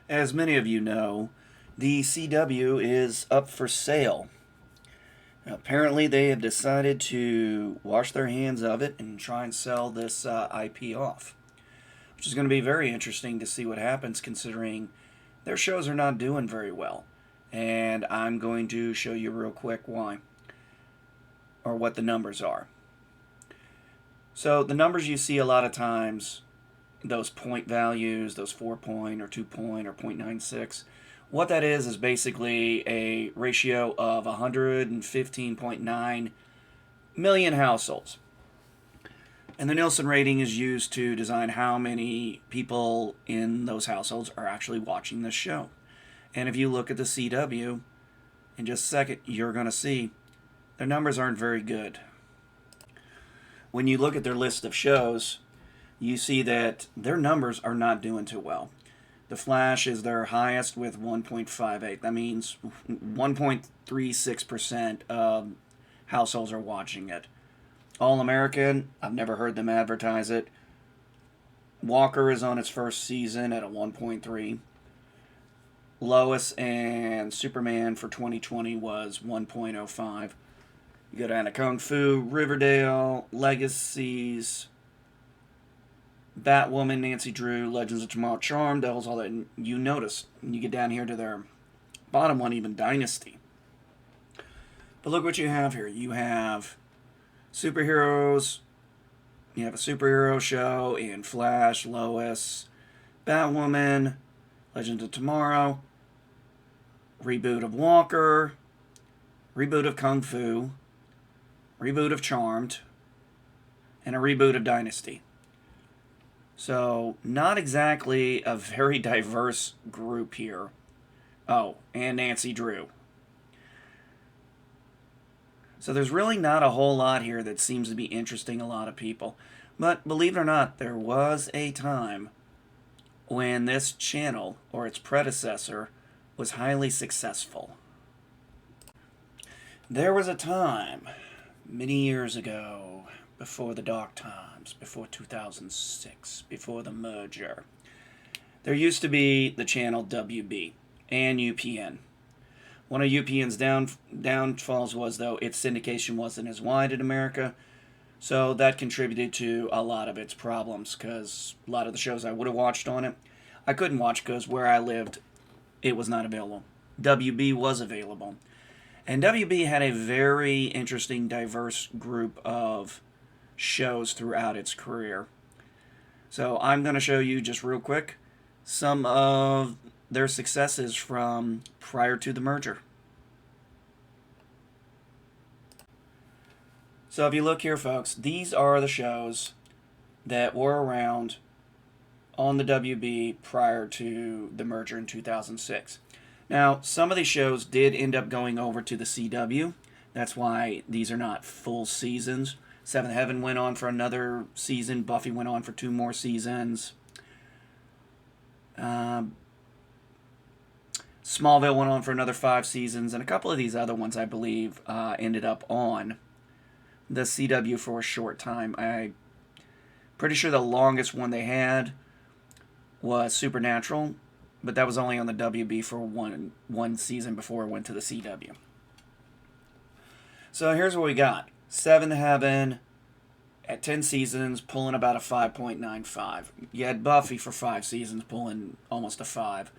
As many of you know, the CW is up for sale. Apparently, they have decided to wash their hands of it and try and sell this IP off, which is going to be very interesting to see what happens considering their shows are not doing very well. And I'm going to show you real quick why, or what the numbers are. So, the numbers you see a lot of times, those point values, those 4 point or 2 point or 0.96, what that is basically a ratio of 115.9 million households. And the Nielsen rating is used to design how many people in those households are actually watching this show. And if you look at the CW, in just a second, you're going to see their numbers aren't very good. When you look at their list of shows, you see that their numbers are not doing too well. The Flash is their highest with 1.58. That means 1.36% of households are watching it. All American, I've never heard them advertise it. Walker is on its first season at a 1.3. Lois and Superman for 2020 was 1.05. You go down to Kung Fu, Riverdale, Legacies, Batwoman, Nancy Drew, Legends of Tomorrow, Charmed, that was all that you notice. And you get down here to their bottom one, even Dynasty. But look what you have here. You have superheroes. You have a superhero show in Flash, Lois, Batwoman, Legends of Tomorrow, reboot of Walker, reboot of Kung Fu, reboot of Charmed, and a reboot of Dynasty. So, not exactly a very diverse group here. Oh, and Nancy Drew. So there's really not a whole lot here that seems to be interesting a lot of people. But believe it or not, there was a time when this channel, or its predecessor, was highly successful. There was a time, many years ago, before the dark times, before 2006, before the merger, there used to be the channel WB and UPN. One of UPN's downfalls was, though, its syndication wasn't as wide in America, so that contributed to a lot of its problems, because a lot of the shows I would have watched on it, I couldn't watch because where I lived, it was not available. WB was available. And WB had a very interesting, diverse group of shows throughout its career. So I'm going to show you just real quick some of their successes from prior to the merger. So if you look here, folks, these are the shows that were around on the WB prior to the merger in 2006. Now, some of these shows did end up going over to the CW. That's why these are not full seasons. Seventh Heaven went on for another season. Buffy went on for 2 more seasons. Smallville went on for another 5 seasons. And a couple of these other ones, I believe, ended up on the CW for a short time. I'm pretty sure the longest one they had was Supernatural, but that was only on the WB for one season before it went to the CW. So here's what we got. Seventh Heaven at 10 seasons, pulling about a 5.95. You had Buffy for 5 seasons, pulling almost a 5.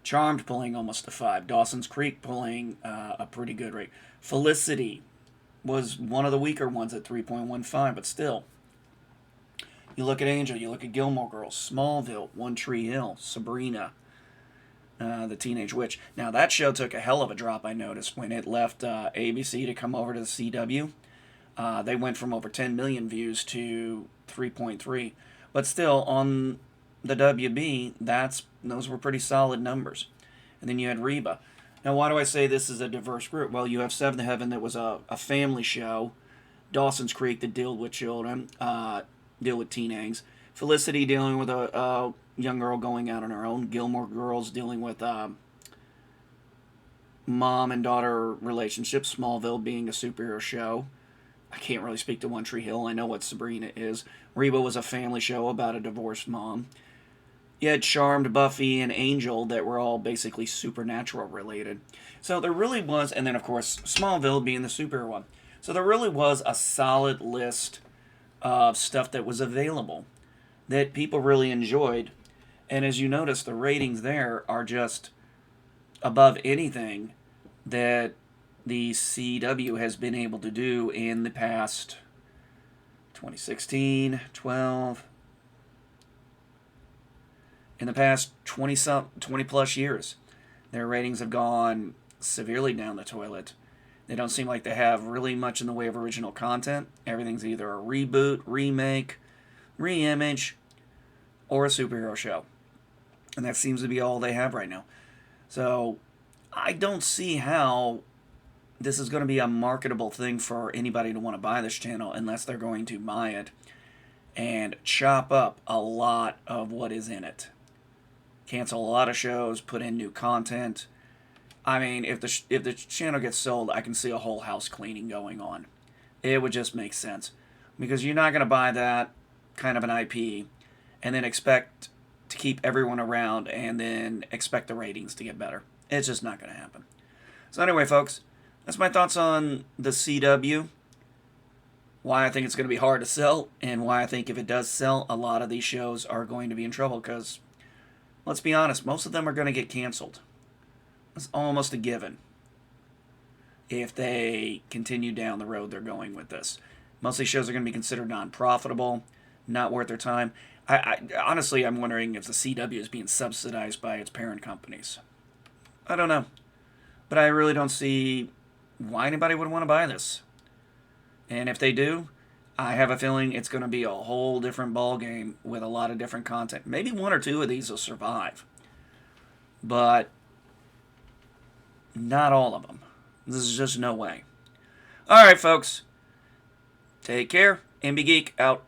Charmed pulling almost a 5. Dawson's Creek pulling a pretty good rate. Felicity was one of the weaker ones at 3.15, but still. You look at Angel, you look at Gilmore Girls, Smallville, One Tree Hill, Sabrina, the Teenage Witch. Now, that show took a hell of a drop, I noticed, when it left ABC to come over to the CW. They went from over 10 million views to 3.3. But still, on the WB, those were pretty solid numbers. And then you had Reba. Now, why do I say this is a diverse group? Well, you have Seventh Heaven that was a family show. Dawson's Creek that dealt with children, deal with teenagers. Felicity dealing with a young girl going out on her own. Gilmore Girls dealing with mom and daughter relationships. Smallville being a superhero show. I can't really speak to One Tree Hill. I know what Sabrina is. Reba was a family show about a divorced mom. You had Charmed, Buffy, and Angel that were all basically supernatural related. So there really was, and then of course Smallville being the superhero one. So there really was a solid list of stuff that was available that people really enjoyed. And as you notice, the ratings there are just above anything that the CW has been able to do in the past 2016, 12, in the past 20 plus years. Their ratings have gone severely down the toilet. They don't seem like they have really much in the way of original content. Everything's either a reboot, remake, reimage, or a superhero show. And that seems to be all they have right now. So I don't see how this is going to be a marketable thing for anybody to want to buy this channel unless they're going to buy it and chop up a lot of what is in it. Cancel a lot of shows, put in new content. I mean, if the channel gets sold, I can see a whole house cleaning going on. It would just make sense. Because you're not going to buy that kind of an IP and then expect to keep everyone around and then expect the ratings to get better. It's just not going to happen. So anyway, folks, that's my thoughts on the CW. Why I think it's going to be hard to sell, and why I think if it does sell, a lot of these shows are going to be in trouble because, let's be honest, most of them are going to get canceled. It's almost a given if they continue down the road they're going with this. Most of these shows are going to be considered non-profitable, not worth their time. Honestly, I'm wondering if the CW is being subsidized by its parent companies. I don't know. But I really don't see why anybody would want to buy this. And if they do, I have a feeling it's going to be a whole different ball game with a lot of different content. Maybe one or two of these will survive. But not all of them. This is just no way. All right, folks. Take care and be geek out.